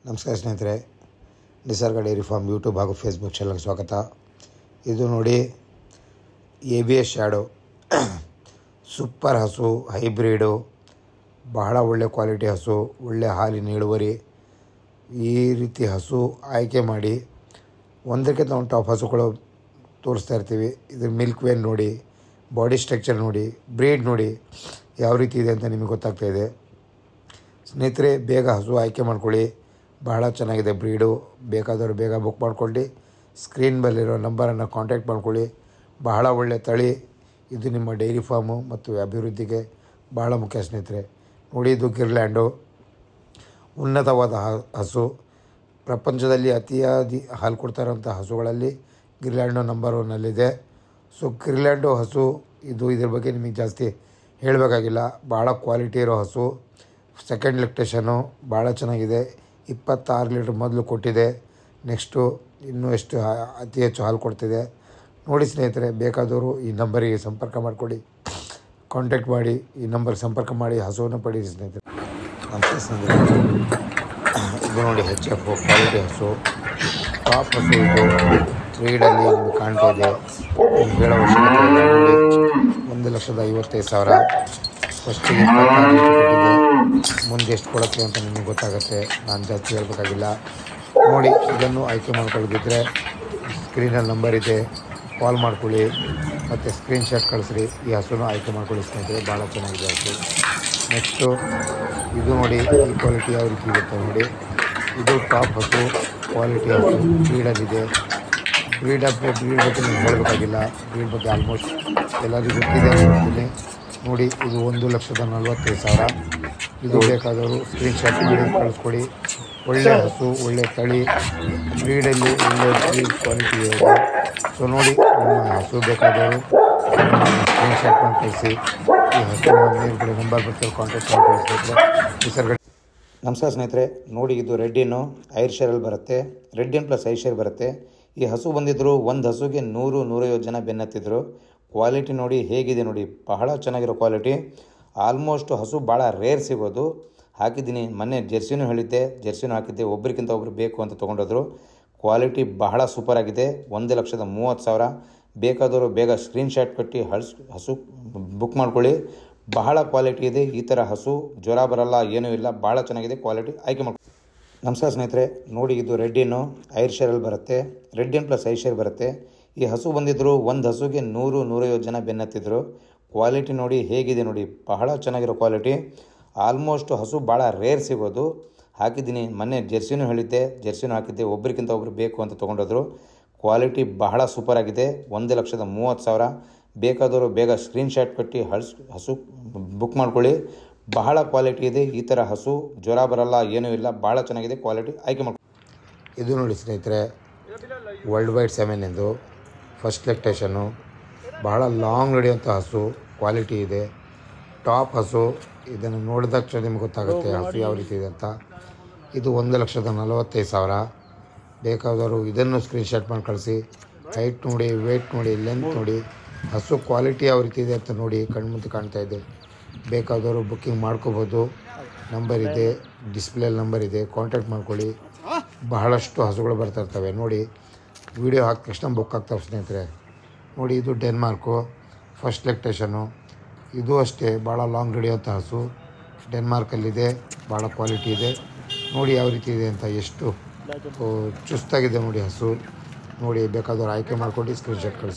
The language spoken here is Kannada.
ನಮಸ್ಕಾರ ಸ್ನೇಹಿತರೆ, ನಿಸರ್ಗ ಡೈರಿ ಫಾರ್ಮ್ ಯೂಟ್ಯೂಬ್ ಹಾಗೂ ಫೇಸ್ಬುಕ್ ಚಾನಲ್ಗೆ ಸ್ವಾಗತ. ಇದು ನೋಡಿ ABS ಶ್ಯಾಡೋ ಸೂಪರ್ ಹಸು, ಹೈಬ್ರಿಡು, ಬಹಳ ಒಳ್ಳೆ ಕ್ವಾಲಿಟಿ ಹಸು, ಒಳ್ಳೆ ಹಾಲಿನ ಇಳುವರಿ. ಈ ರೀತಿ ಹಸು ಆಯ್ಕೆ ಮಾಡಿ ಒಂದಕ್ಕಿಂತ ಒಂದು ಟಾಪ್ ಹಸುಗಳು ತೋರಿಸ್ತಾ ಇರ್ತೀವಿ. ಇದ್ರ ಮಿಲ್ಕ್ ವೇನ್ ನೋಡಿ, ಬಾಡಿ ಸ್ಟ್ರಕ್ಚರ್ ನೋಡಿ, ಬ್ರೀಡ್ ನೋಡಿ ಯಾವ ರೀತಿ ಇದೆ ಅಂತ ನಿಮಗೆ ಗೊತ್ತಾಗ್ತಾಯಿದೆ. ಸ್ನೇಹಿತರೆ, ಬೇಗ ಹಸು ಆಯ್ಕೆ ಮಾಡ್ಕೊಳ್ಳಿ. ಬಹಳ ಚೆನ್ನಾಗಿದೆ ಬ್ರೀಡು. ಬೇಕಾದವರು ಬೇಗ ಬುಕ್ ಮಾಡ್ಕೊಳ್ಳಿ. ಸ್ಕ್ರೀನ್ ಮೇಲಿರೋ ನಂಬರನ್ನು ಕಾಂಟ್ಯಾಕ್ಟ್ ಮಾಡ್ಕೊಳ್ಳಿ. ಬಹಳ ಒಳ್ಳೆ ತಳಿ ಇದು. ನಿಮ್ಮ ಡೈರಿ ಫಾರ್ಮು ಮತ್ತು ಅಭಿವೃದ್ಧಿಗೆ ಬಹಳ ಮುಖ್ಯ ಸ್ನೇಹಿತರೆ. ನೋಡಿ, ಇದು ಗಿರ್ಲ್ಯಾಂಡು, ಉನ್ನತವಾದ ಹಸು. ಪ್ರಪಂಚದಲ್ಲಿ ಅತಿಯಾಗಿ ಹಾಲು ಕೊಡ್ತಾ ಇರೋಂಥ ಹಸುಗಳಲ್ಲಿ ಗಿರ್ಲ್ಯಾಂಡು ನಂಬರ್ 1ನಲ್ಲಿದೆ. ಸೊ ಗಿರ್ಲ್ಯಾಂಡು ಹಸು ಇದು. ಇದ್ರ ಬಗ್ಗೆ ನಿಮಗೆ ಜಾಸ್ತಿ ಹೇಳಬೇಕಾಗಿಲ್ಲ. ಭಾಳ ಕ್ವಾಲಿಟಿ ಇರೋ ಹಸು. ಸೆಕೆಂಡ್ ಲೆಕ್ಟೇಷನು ಭಾಳ ಚೆನ್ನಾಗಿದೆ. 26 ಲೀಟ್ರ್ ಮೊದಲು ಕೊಟ್ಟಿದೆ. ನೆಕ್ಸ್ಟು ಇನ್ನೂ ಎಷ್ಟು ಅತಿ ಹೆಚ್ಚು ಹಾಲು ಕೊಡ್ತಿದೆ ನೋಡಿ ಸ್ನೇಹಿತರೆ. ಬೇಕಾದವರು ಈ ನಂಬರಿಗೆ ಸಂಪರ್ಕ ಮಾಡಿಕೊಡಿ, ಕಾಂಟ್ಯಾಕ್ಟ್ ಮಾಡಿ, ಈ ನಂಬರ್ಗೆ ಸಂಪರ್ಕ ಮಾಡಿ ಹಸುವನ್ನು ಪಡೀರಿ ಸ್ನೇಹಿತರೆ. ನಮಸ್ತೆ ಸ್ನೇಹಿತರೆ, ಇದು ನೋಡಿ HF ಕ್ವಾಲಿಟಿ ಹಸು, ಟಾಪ್ ಹಸು. ಇದು ಬ್ರೀಡಲ್ಲಿ ನಿಮಗೆ ಕಾಣ್ತಾ ಇದೆ. ಹೇಳೋ ಅವಶ್ಯಕತೆ ಇಲ್ಲ. ನೋಡಿ, 1,55,000. ಫಸ್ಟಿಗೆ 26 ಲೀಟ್ರ್ ಕೊಟ್ಟಿದೆ. ಮುಂದೆ ಎಷ್ಟು ಕೊಡುತ್ತೆ ಅಂತ ನಿಮಗೆ ಗೊತ್ತಾಗುತ್ತೆ. ನಾನು ಜಾಸ್ತಿ ಹೇಳಬೇಕಾಗಿಲ್ಲ. ನೋಡಿ, ಇದನ್ನು ಆಯ್ಕೆ ಮಾಡ್ಕೊಳ್ಳೋದಿದ್ದರೆ ಸ್ಕ್ರೀನಲ್ಲಿ ನಂಬರ್ ಇದೆ, ಕಾಲ್ ಮಾಡ್ಕೊಳ್ಳಿ ಮತ್ತು ಸ್ಕ್ರೀನ್ಶಾಟ್ ಕಳಿಸ್ರಿ. ಈ ಹಸುನ ಆಯ್ಕೆ ಮಾಡ್ಕೊಳ್ಳಿ ಸ್ನೇಹಿತರೆ. ಭಾಳ ಚೆನ್ನಾಗಿದೆ ಹಸು. ನೆಕ್ಸ್ಟು ಇದು ನೋಡಿ, ಈ ಕ್ವಾಲಿಟಿ ಯಾವ ರೀತಿ ಇರುತ್ತೆ ನೋಡಿ. ಇದು ಟಾಪ್ ಹಸು, ಕ್ವಾಲಿಟಿ ಹಸು, ಬ್ರೀಡಲ್ಲಿದೆ. ಬ್ರೀಡ್ ಬಗ್ಗೆ ನೀವು ಹೇಳಬೇಕಾಗಿಲ್ಲ. ಬ್ರೀಡ್ ಬಗ್ಗೆ ಆಲ್ಮೋಸ್ಟ್ ಎಲ್ಲರಿಗೂ ಗೊತ್ತಿದೆ ಅಂದ್ಕೊಳ್ತೀನಿ. ನೋಡಿ, ಇದು 1,45,000. ಇದು ಬೇಕಾದವರು ಸ್ಕ್ರೀನ್ಶಾಟ್ ಮಾಡಿ ಕಳಿಸ್ಕೊಡಿ. ಒಳ್ಳೆ ಹಸು, ಒಳ್ಳೆ ತಳಿ, ಬ್ರೀಡಲ್ಲಿ ಒಳ್ಳೆ ಬ್ರೀಡ್ ಕ್ವಾಲಿಟಿ ಇರೋದು. ಸೊ ನೋಡಿ, ನಿಮ್ಮ ಹಸು ಬೇಕಾದವರು ಸ್ಕ್ರೀನ್ಶಾಟ್ ಮಾಡಿ ಕಳಿಸಿ. ಈ ಹಸು ಮೇಲ್ಗಡೆ ನಂಬರ್ ಬರ್ತಾರೆ, ಕಾಂಟ್ಯಾಕ್ಟ್ ಮಾಡಿ ಕಳಿಸ್ಬೇಕು. ನಿಸರ್ಗ. ನಮಸ್ಕಾರ ಸ್ನೇಹಿತರೆ, ನೋಡಿ, ಇದು ರೆಡ್ಡಿನು ಐರ್ಶೇರಲ್ಲಿ ಬರುತ್ತೆ. ರೆಡ್ಡಿನ್ ಪ್ಲಸ್ ಐರ್ಶೇರ್ ಬರುತ್ತೆ. ಈ ಹಸು ಬಂದಿದ್ದರು. ಒಂದು ಹಸುಗೆ 100-150 ಜನ ಬೆನ್ನತ್ತಿದ್ರು. ಕ್ವಾಲಿಟಿ ನೋಡಿ ಹೇಗಿದೆ ನೋಡಿ, ಬಹಳ ಚೆನ್ನಾಗಿರೋ ಕ್ವಾಲಿಟಿ. ಆಲ್ಮೋಸ್ಟ್ ಹಸು ಭಾಳ ರೇರ್ ಸಿಗೋದು. ಹಾಕಿದ್ದೀನಿ ಮೊನ್ನೆ. ಜೆರ್ಸಿನೂ ಹೇಳಿದ್ದೆ, ಜೆರ್ಸಿನೂ ಹಾಕಿದ್ದೆ. ಒಬ್ಬರಿಗಿಂತ ಒಬ್ಬರು ಬೇಕು ಅಂತ ತೊಗೊಂಡೋದ್ರು. ಕ್ವಾಲಿಟಿ ಬಹಳ ಸೂಪರಾಗಿದೆ. 1,30,000. ಬೇಕಾದವರು ಬೇಗ ಸ್ಕ್ರೀನ್ಶಾಟ್ ಕೊಟ್ಟು ಹಸು ಬುಕ್ ಮಾಡ್ಕೊಳ್ಳಿ. ಬಹಳ ಕ್ವಾಲಿಟಿ ಇದೆ. ಈ ಥರ ಹಸು ಜ್ವರ ಬರಲ್ಲ, ಏನೂ ಇಲ್ಲ. ಭಾಳ ಚೆನ್ನಾಗಿದೆ ಕ್ವಾಲಿಟಿ. ಆಯ್ಕೆ ಮಾಡಿ. ನಮಸ್ಕಾರ ಸ್ನೇಹಿತರೆ, ನೋಡಿ, ಇದು ರೆಡ್ಡಿನು ಐರ್ಶೇರಲ್ಲಿ ಬರುತ್ತೆ. ರೆಡ್ಡಿನ್ ಪ್ಲಸ್ ಐರ್ಶೇರ್ ಬರುತ್ತೆ. ಈ ಹಸು ಬಂದಿದ್ದರು. ಒಂದು ಹಸುಗೆ 100-150 ಜನ ಬೆನ್ನತ್ತಿದ್ರು. ಕ್ವಾಲಿಟಿ ನೋಡಿ ಹೇಗಿದೆ ನೋಡಿ, ಬಹಳ ಚೆನ್ನಾಗಿರೋ ಕ್ವಾಲಿಟಿ. ಆಲ್ಮೋಸ್ಟ್ ಹಸು ಭಾಳ ರೇರ್ ಸಿಗೋದು. ಹಾಕಿದ್ದೀನಿ ಮೊನ್ನೆ. ಜೆರ್ಸಿನೂ ಹೇಳಿದ್ದೆ, ಜೆರ್ಸಿನೂ ಹಾಕಿದ್ದೆ. ಒಬ್ಬರಿಗಿಂತ ಒಬ್ಬರು ಬೇಕು ಅಂತ ತೊಗೊಂಡೋದ್ರು. ಕ್ವಾಲಿಟಿ ಬಹಳ ಸೂಪರಾಗಿದೆ. 1,30,000. ಬೇಕಾದವರು ಬೇಗ ಸ್ಕ್ರೀನ್ಶಾಟ್ ಕೊಟ್ಟು ಹಸು ಬುಕ್ ಮಾಡ್ಕೊಳ್ಳಿ. ಬಹಳ ಕ್ವಾಲಿಟಿ ಇದೆ. ಈ ಥರ ಹಸು ಜ್ವರ ಬರಲ್ಲ, ಏನೂ ಇಲ್ಲ. ಭಾಳ ಚೆನ್ನಾಗಿದೆ ಕ್ವಾಲಿಟಿ. ಆಯ್ಕೆ ಮಾಡಿ. ಇದು ನೋಡಿ ಸ್ನೇಹಿತರೆ, ವರ್ಲ್ಡ್ ವೈಡ್ 7 ಎಂದು ಫಸ್ಟ್ ಲೆಕ್ಟೇಷನ್ನು. ಬಹಳ ಲಾಂಗ್ ನಡೆಯುವಂಥ ಹಸು, ಕ್ವಾಲಿಟಿ ಇದೆ, ಟಾಪ್ ಹಸು. ಇದನ್ನು ನೋಡಿದ ತಕ್ಷಣ ನಿಮ್ಗೆ ಗೊತ್ತಾಗುತ್ತೆ ಹಸು ಯಾವ ರೀತಿ ಇದೆ ಅಂತ. ಇದು 1,45,000. ಬೇಕಾದವರು ಇದನ್ನು ಸ್ಕ್ರೀನ್ಶಾಟ್ ಮಾಡಿ ಕಳಿಸಿ. ಹೈಟ್ ನೋಡಿ, ವೇಟ್ ನೋಡಿ, ಲೆಂತ್ ನೋಡಿ, ಹಸು ಕ್ವಾಲಿಟಿ ಯಾವ ರೀತಿ ಇದೆ ಅಂತ ನೋಡಿ. ಕಣ್ಮುಂದೆ ಕಾಣ್ತಾ ಇದೆ. ಬೇಕಾದವರು ಬುಕ್ಕಿಂಗ್ ಮಾಡ್ಕೋಬೋದು. ನಂಬರ್ ಇದೆ, ಡಿಸ್ಪ್ಲೇಲಿ ನಂಬರ್ ಇದೆ, ಕಾಂಟ್ಯಾಕ್ಟ್ ಮಾಡ್ಕೊಳ್ಳಿ. ಬಹಳಷ್ಟು ಹಸುಗಳು ಬರ್ತಾ ಇರ್ತವೆ ನೋಡಿ. ವಿಡಿಯೋ ಹಾಕಿದ ತಕ್ಷಣ ಬುಕ್ ಆಗ್ತಾವೆ ಸ್ನೇಹಿತರೆ. ನೋಡಿ, ಇದು ಡೆನ್ಮಾರ್ಕು ಫಸ್ಟ್ ಲೆಕ್ಟೇಷನು. ಇದು ಅಷ್ಟೇ ಭಾಳ ಲಾಂಗ್ ಹಿಡಿಯುವಂಥ ಹಸು. ಡೆನ್ಮಾರ್ಕಲ್ಲಿದೆ. ಭಾಳ ಕ್ವಾಲಿಟಿ ಇದೆ. ನೋಡಿ ಯಾವ ರೀತಿ ಇದೆ ಅಂತ. ಎಷ್ಟು ಚುಸ್ತಾಗಿದೆ ನೋಡಿ ಹಸು. ನೋಡಿ, ಬೇಕಾದವರು ಆಯ್ಕೆ ಮಾಡ್ಕೊಂಡು ಸ್ಕ್ರೀನ್ಶಾಟ್ ಕಳಿಸಿ.